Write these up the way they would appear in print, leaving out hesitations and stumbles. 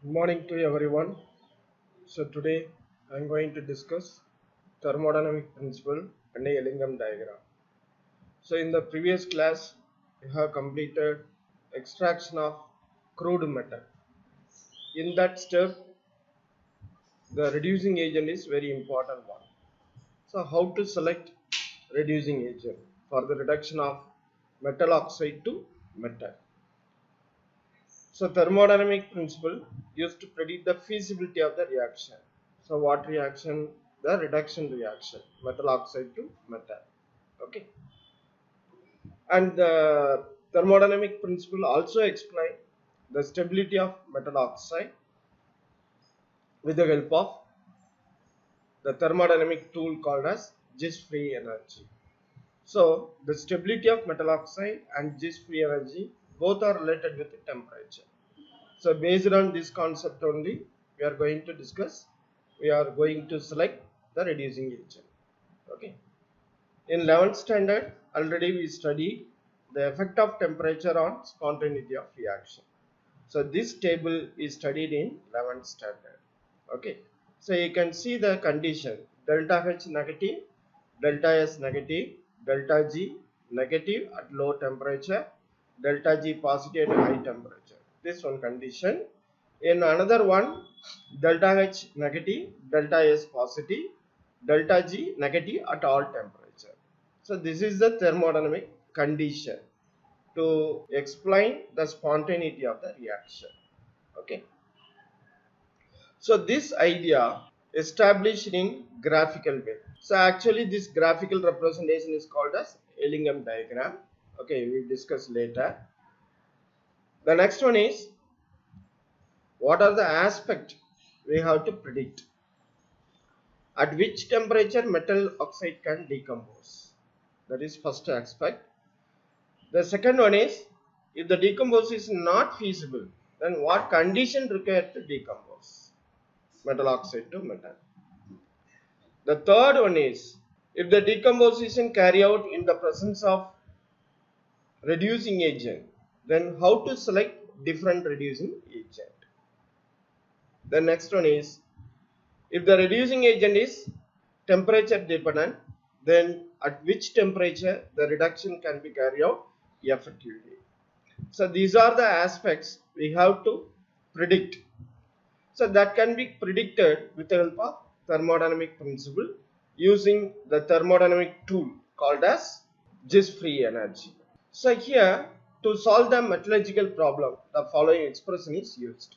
Good morning to everyone. So today I am going to discuss thermodynamic principle and a Ellingham diagram. So in the previous class we have completed extraction of crude metal. In that step the reducing agent is very important one. So how to select reducing agent for the reduction of metal oxide to metal. So thermodynamic principle used to predict the feasibility of the reaction. So what reaction? The reduction reaction, metal oxide to metal. Okay. And the thermodynamic principle also explain the stability of metal oxide with the help of the thermodynamic tool called as Gibbs free energy. So the stability of metal oxide and Gibbs free energy both are related with the temperature. So based on this concept only, we are going to discuss. We are going to select the reducing agent. Okay. In 11th standard, already we studied the effect of temperature on spontaneity of reaction. So this table is studied in 11th standard. Okay. So you can see the condition delta H negative, delta S negative, delta G negative at low temperature, delta G positive at high temperature. This one condition. In another one, delta H negative, delta S positive, delta G negative at all temperature. So this is the thermodynamic condition to explain the spontaneity of the reaction. Okay. So this idea established in graphical way. So actually this graphical representation is called as Ellingham diagram. Okay, we will discuss later. The next one is what are the aspects we have to predict. At which temperature metal oxide can decompose. That is first aspect. The second one is if the decomposition is not feasible, then what condition required to decompose metal oxide to metal. The third one is if the decomposition carry out in the presence of reducing agent, then how to select different reducing agent. The next one is if the reducing agent is temperature dependent, then at which temperature the reduction can be carried out effectively. So these are the aspects we have to predict. So that can be predicted with the help of thermodynamic principle using the thermodynamic tool called as Gibbs free energy. So here to solve the metallurgical problem, the following expression is used.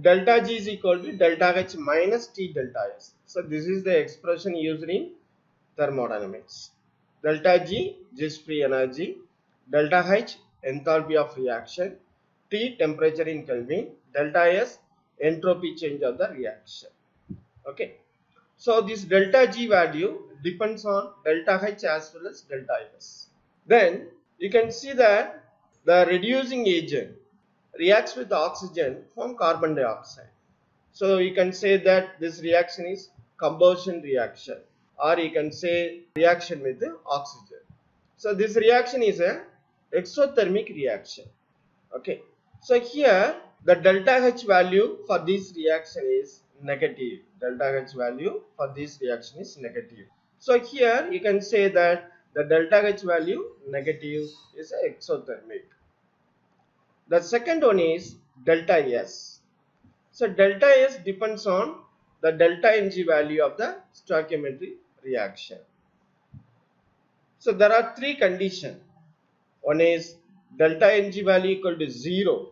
Delta G is equal to delta H minus T delta S. So this is the expression used in thermodynamics. Delta G, Gibbs free energy, delta H, enthalpy of reaction, T, temperature in Kelvin, delta S, entropy change of the reaction. Okay. So this delta G value depends on delta H as well as delta S. Then you can see that the reducing agent reacts with oxygen from carbon dioxide. So you can say that this reaction is combustion reaction, or you can say reaction with the oxygen. So this reaction is a exothermic reaction. Okay. So here the delta H value for this reaction is negative. Delta H value for this reaction is negative. So here you can say that the delta H value negative is exothermic. The second one is delta S. So delta S depends on the delta Ng value of the stoichiometry reaction. So there are three conditions. One is delta Ng value equal to 0.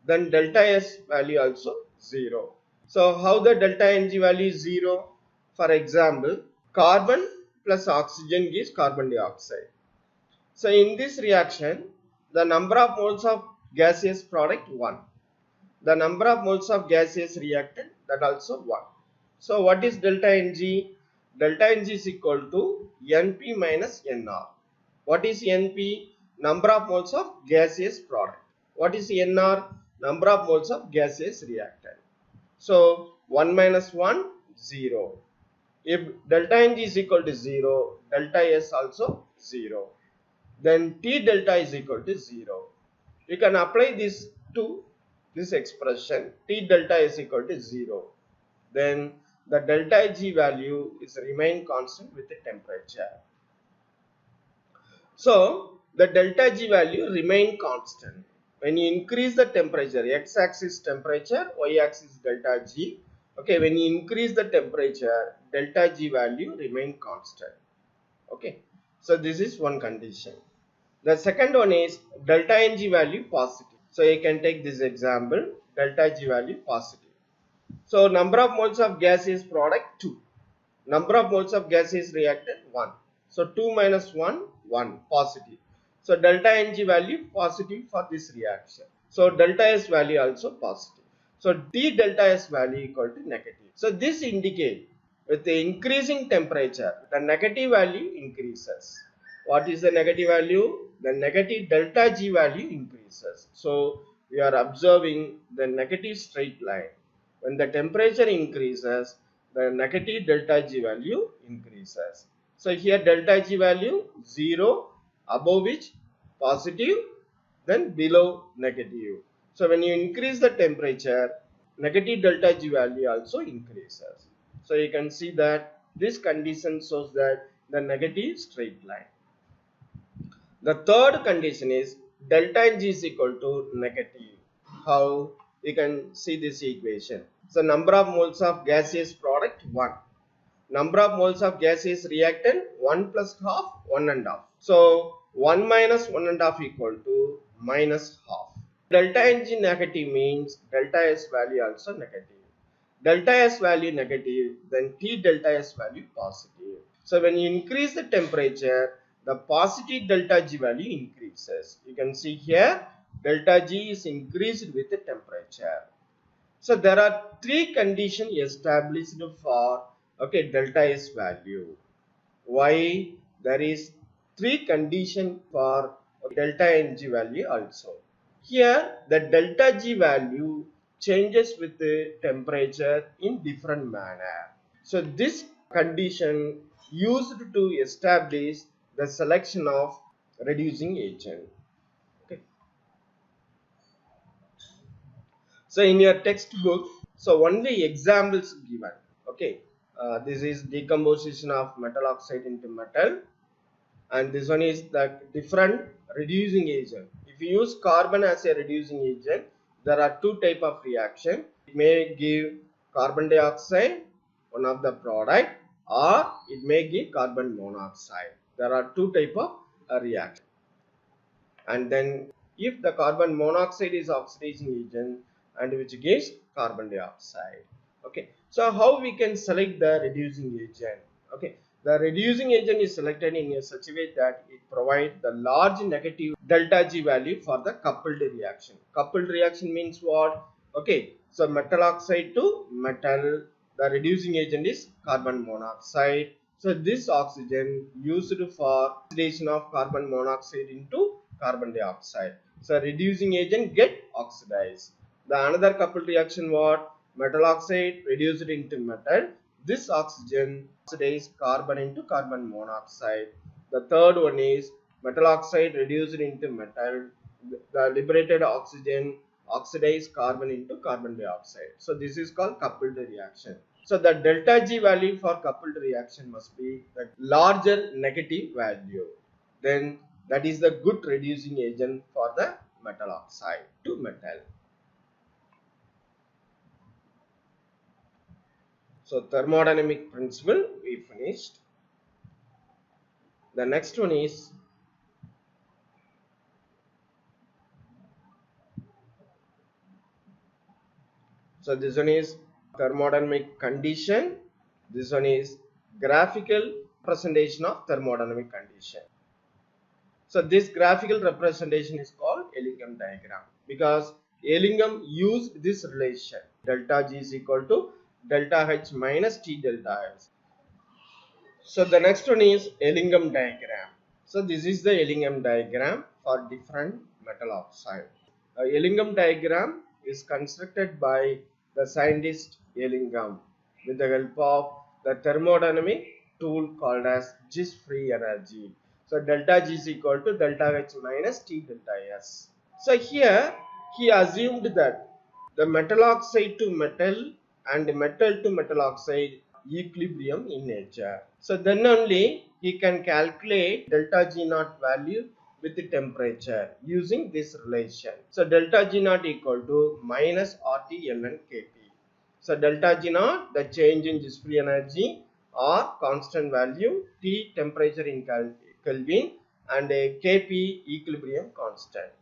Then delta S value also 0. So how the delta Ng value is 0? For example, carbon plus oxygen gives carbon dioxide. So in this reaction, the number of moles of gaseous product 1. The number of moles of gaseous reactant, that also 1. So what is delta Ng? Delta Ng is equal to Np minus Nr. What is Np? Number of moles of gaseous product. What is Nr? Number of moles of gaseous reactant. So 1 minus 1, 0. If delta Ng is equal to 0, delta S also 0. Then T delta is equal to 0. You can apply this to this expression T delta S equal to 0, then the delta G value is remain constant with the temperature. So the delta G value remain constant. When you increase the temperature, x-axis temperature, y-axis delta G. Okay, when you increase the temperature, delta G value remain constant. Okay, so this is one condition. The second one is delta Ng value positive. So you can take this example, delta G value positive. So number of moles of gaseous product 2. Number of moles of gaseous reactant 1. So 2 minus 1, 1 positive. So delta Ng value positive for this reaction. So delta S value also positive. So D delta S value equal to negative. So this indicates with the increasing temperature, the negative value increases. What is the negative value? The negative delta G value increases. So we are observing the negative straight line. When the temperature increases, the negative delta G value increases. So here delta G value 0, above which positive, then below negative. So when you increase the temperature, negative delta G value also increases. So you can see that this condition shows that the negative straight line. The third condition is delta Ng is equal to negative. How? You can see this equation. So number of moles of gaseous product 1. Number of moles of gaseous reactant 1 plus half, 1 and half. So 1 minus 1 and half equal to minus half. Delta Ng negative means delta S value also negative. Delta S value negative, then T delta S value positive. So when you increase the temperature, the positive delta G value increases. You can see here delta G is increased with the temperature. So there are three conditions established for delta S value. Why? There is three conditions for delta Ng value also. Here the delta G value changes with the temperature in different manner. So this condition used to establish the selection of reducing agent. Okay. So in your textbook, so only examples given. Okay, this is decomposition of metal oxide into metal, and this one is the different reducing agent. If you use carbon as a reducing agent, there are two type of reaction. It may give carbon dioxide, one of the product, or it may give carbon monoxide. There are two type of reaction. And then if the carbon monoxide is oxidizing agent and which gives carbon dioxide. Okay, so how we can select the reducing agent? Okay, the reducing agent is selected in such a way that it provides the large negative delta G value for the coupled reaction. Coupled reaction means what? Okay, so metal oxide to metal, the reducing agent is carbon monoxide. So this oxygen used for oxidation of carbon monoxide into carbon dioxide. So reducing agent get oxidized. The another coupled reaction what? Metal oxide reduced into metal. This oxygen oxidizes carbon into carbon monoxide. The third one is metal oxide reduced into metal. The liberated oxygen oxidizes carbon into carbon dioxide. So this is called coupled reaction. So the delta G value for coupled reaction must be the larger negative value. Then that is the good reducing agent for the metal oxide to metal. So thermodynamic principle we finished. The next one is this one is thermodynamic condition. This one is graphical representation of thermodynamic condition. So this graphical representation is called Ellingham diagram because Ellingham used this relation delta G is equal to delta H minus T delta S. So the next one is Ellingham diagram. So this is the Ellingham diagram for different metal oxide. Ellingham diagram is constructed by the scientist Ellingham with the help of the thermodynamic tool called as Gibbs free energy. So delta G is equal to delta H minus T delta S. So here he assumed that the metal oxide to metal and metal to metal oxide equilibrium in nature. So then only he can calculate delta G naught value with the temperature using this relation. So delta G naught equal to minus RT ln Kp. So delta G naught, the change in Gibbs free energy, or constant value, T temperature in Kelvin, and Kp equilibrium constant.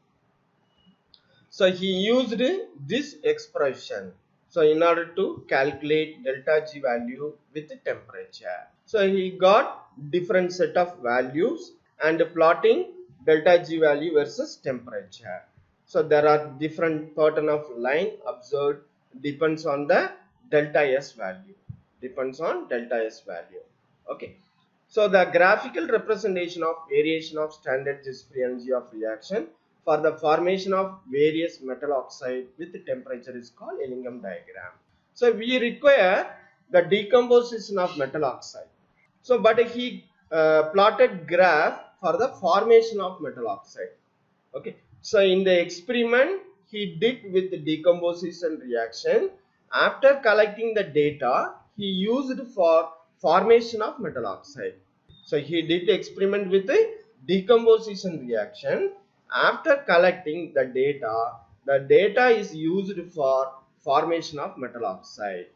So he used this expression. So in order to calculate delta G value with temperature. So he got different set of values and plotting delta G value versus temperature. So there are different pattern of line observed, depends on the delta S value. Depends on delta S value. Okay. So the graphical representation of variation of standard Gibbs free energy of reaction for the formation of various metal oxide with temperature is called Ellingham diagram. So we require the decomposition of metal oxide. So but he plotted graph for the formation of metal oxide. Okay. So in the experiment he did with the decomposition reaction. After collecting the data, he used for formation of metal oxide. So he did the experiment with the decomposition reaction. After collecting the data is used for formation of metal oxide,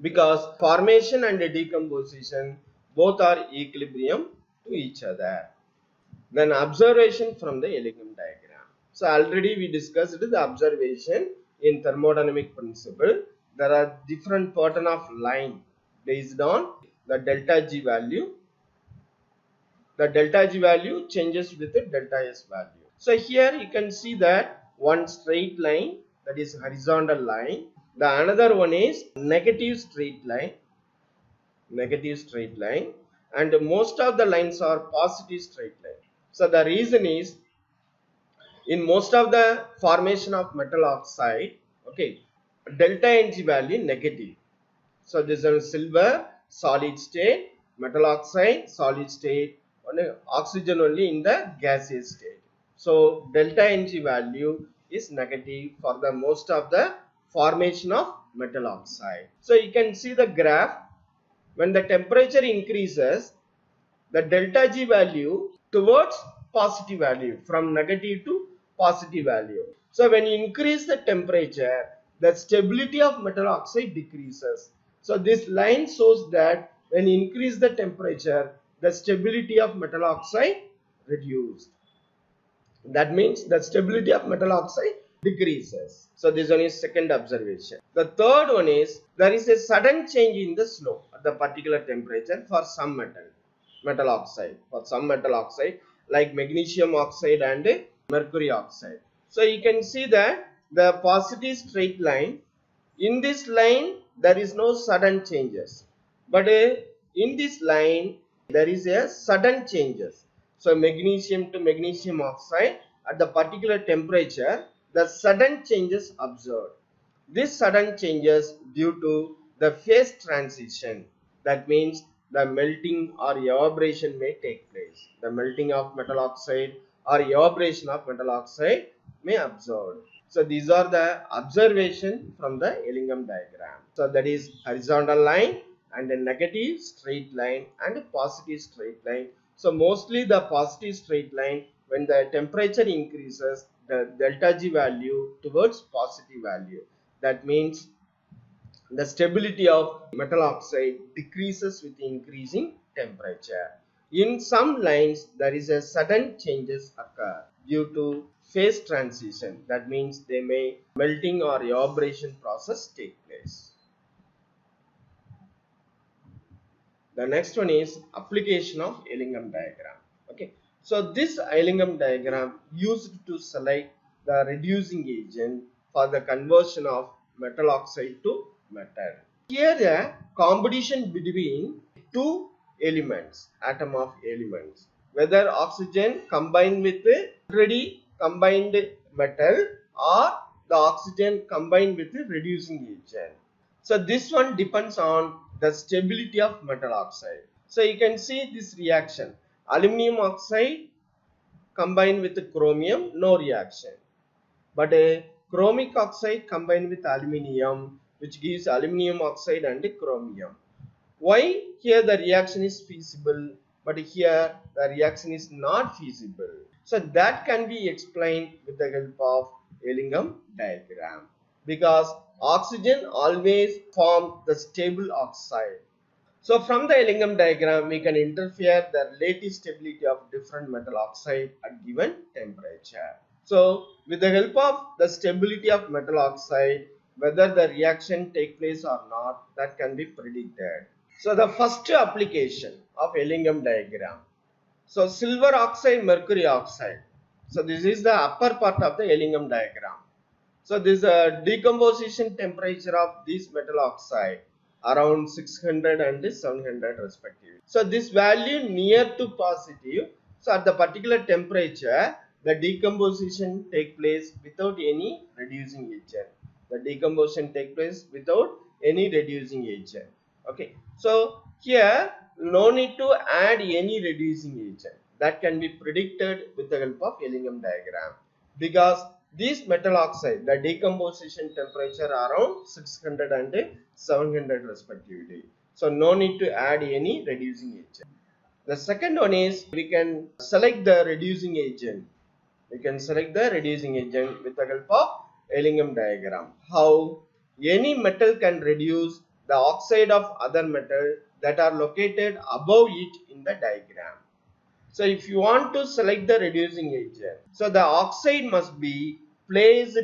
because formation and decomposition both are equilibrium to each other. Then observation from the Ellingham diagram. So already we discussed the observation in thermodynamic principle. There are different pattern of line based on the delta G value. The delta G value changes with the delta S value. So here you can see that one straight line, that is horizontal line. The another one is negative straight line. And most of the lines are positive straight line. So the reason is, in most of the formation of metal oxide, okay, delta Ng value negative. So this is silver solid state, metal oxide solid state, oxygen only in the gaseous state. So delta Ng value is negative for the most of the formation of metal oxide. So you can see the graph. When the temperature increases, the delta G value towards positive value, from negative to positive value. So when you increase the temperature, the stability of metal oxide decreases. So this line shows that when you increase the temperature, the stability of metal oxide reduced. That means the stability of metal oxide decreases. So this one is second observation. The third one is, there is a sudden change in the slope at the particular temperature for some metal oxide. For some metal oxide like magnesium oxide and mercury oxide. So you can see that the positive straight line, in this line there is no sudden changes, but in this line there is a sudden changes. So magnesium to magnesium oxide at the particular temperature, the sudden changes observed. This sudden changes due to the phase transition. That means the melting or evaporation may take place. The melting of metal oxide or evaporation of metal oxide may observed. So these are the observation from the Ellingham diagram. So that is horizontal line and a negative straight line and a positive straight line. So mostly the positive straight line, when the temperature increases, the delta G value towards positive value. That means the stability of metal oxide decreases with increasing temperature. In some lines, there is a sudden changes occur due to phase transition. That means they may melting or evaporation process take place. The next one is application of Ellingham diagram. Okay, so this Ellingham diagram used to select the reducing agent for the conversion of metal oxide to metal. Here a competition between two elements, atom of elements, whether oxygen combined with already combined metal or the oxygen combined with a reducing agent. So this one depends on the stability of metal oxide. So you can see this reaction. Aluminum oxide combined with chromium, no reaction. But chromic oxide combined with aluminium, which gives aluminium oxide and chromium. Why here the reaction is feasible, but here the reaction is not feasible? So that can be explained with the help of Ellingham diagram. Because oxygen always form the stable oxide. So from the Ellingham diagram, we can interfere the relative stability of different metal oxide at given temperature. So with the help of the stability of metal oxide, whether the reaction take place or not, that can be predicted. So the first application of Ellingham diagram. So silver oxide, mercury oxide. So this is the upper part of the Ellingham diagram. So this is a decomposition temperature of this metal oxide around 600 and 700 respectively. So this value near to positive. So at the particular temperature, the decomposition take place without any reducing agent. The decomposition take place without any reducing agent. Okay. So here no need to add any reducing agent. That can be predicted with the help of Ellingham diagram, because this metal oxide, the decomposition temperature around 600 and 700 respectively. So no need to add any reducing agent. The second one is we can select the reducing agent. We can select the reducing agent with the help of Ellingham diagram. How? Any metal can reduce the oxide of other metal that are located above it in the diagram. So if you want to select the reducing agent, so the oxide must be placed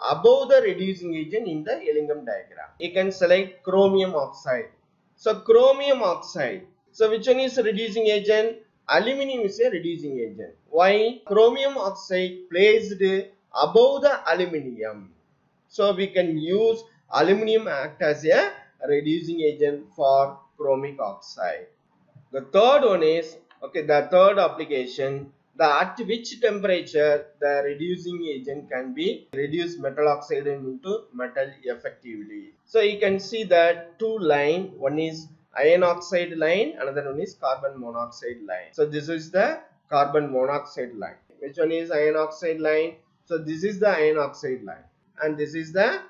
above the reducing agent in the Ellingham diagram. You can select chromium oxide. So chromium oxide. So which one is a reducing agent? Aluminium is a reducing agent. Why? Chromium oxide placed above the aluminium. So we can use aluminium act as a reducing agent for chromic oxide. The third one is, okay, the third application, at which temperature the reducing agent can be reduce metal oxide into metal effectively. So you can see that two line, one is iron oxide line, another one is carbon monoxide line. So this is the carbon monoxide line. Which one is iron oxide line? So this is the iron oxide line, and this is the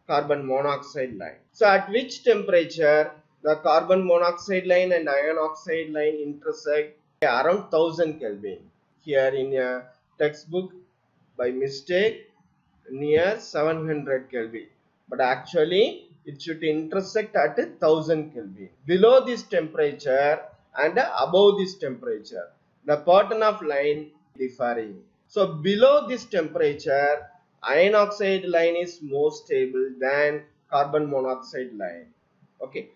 carbon monoxide line. So at which temperature the carbon monoxide line and iron oxide line intersect? Around 1000 Kelvin. Here in a textbook by mistake near 700 Kelvin, but actually it should intersect at 1000 Kelvin. Below this temperature and above this temperature, the pattern of line differing. So below this temperature, iron oxide line is more stable than carbon monoxide line. Okay,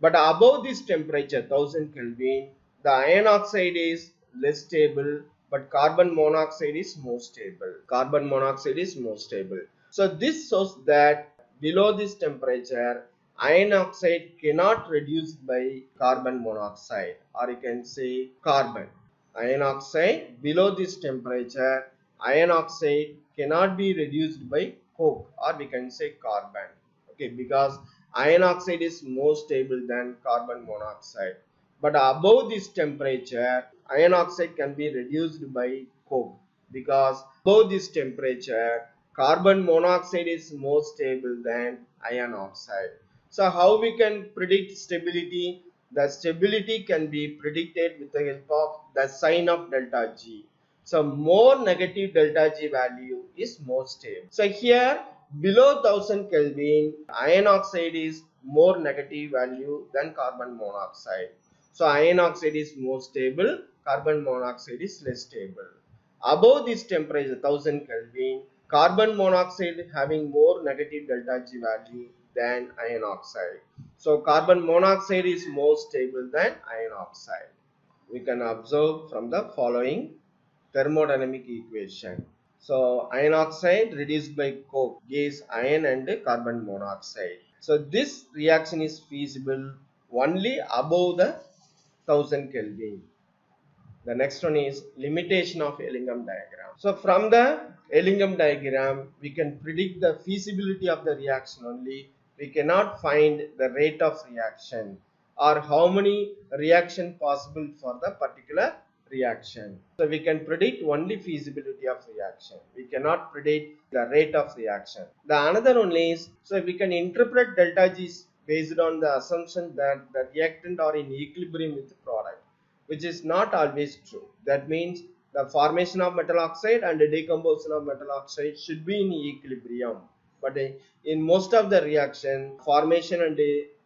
but above this temperature 1000 Kelvin, the iron oxide is less stable, but carbon monoxide is more stable. Carbon monoxide is more stable. So this shows that below this temperature, iron oxide cannot reduce by carbon monoxide, or you can say carbon. Iron oxide below this temperature, iron oxide cannot be reduced by coke, or we can say carbon. Okay, because iron oxide is more stable than carbon monoxide. But above this temperature, iron oxide can be reduced by coke, because above this temperature, carbon monoxide is more stable than iron oxide. So how we can predict stability? The stability can be predicted with the help of the sign of delta G. So more negative delta G value is more stable. So here below 1000 Kelvin, iron oxide is more negative value than carbon monoxide. So iron oxide is more stable, carbon monoxide is less stable. Above this temperature 1000 Kelvin, carbon monoxide having more negative delta G value than iron oxide. So carbon monoxide is more stable than iron oxide. We can observe from the following thermodynamic equation. So iron oxide reduced by coke gives iron and carbon monoxide. So this reaction is feasible only above the 1000 Kelvin. The next one is limitation of Ellingham diagram. So from the Ellingham diagram, we can predict the feasibility of the reaction only. We cannot find the rate of reaction or how many reaction possible for the particular reaction. So we can predict only feasibility of reaction. We cannot predict the rate of reaction. The another one is, so we can interpret delta G based on the assumption that the reactant are in equilibrium with the product, which is not always true. That means the formation of metal oxide and the decomposition of metal oxide should be in equilibrium. But in most of the reaction, formation and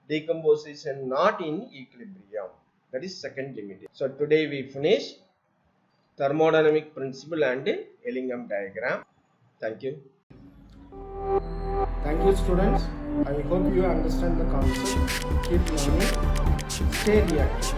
decomposition not in equilibrium. That is second limit. So today we finish thermodynamic principle and Ellingham diagram. Thank you. Thank you, students. I hope you understand the concept. Keep learning. Stay reactive.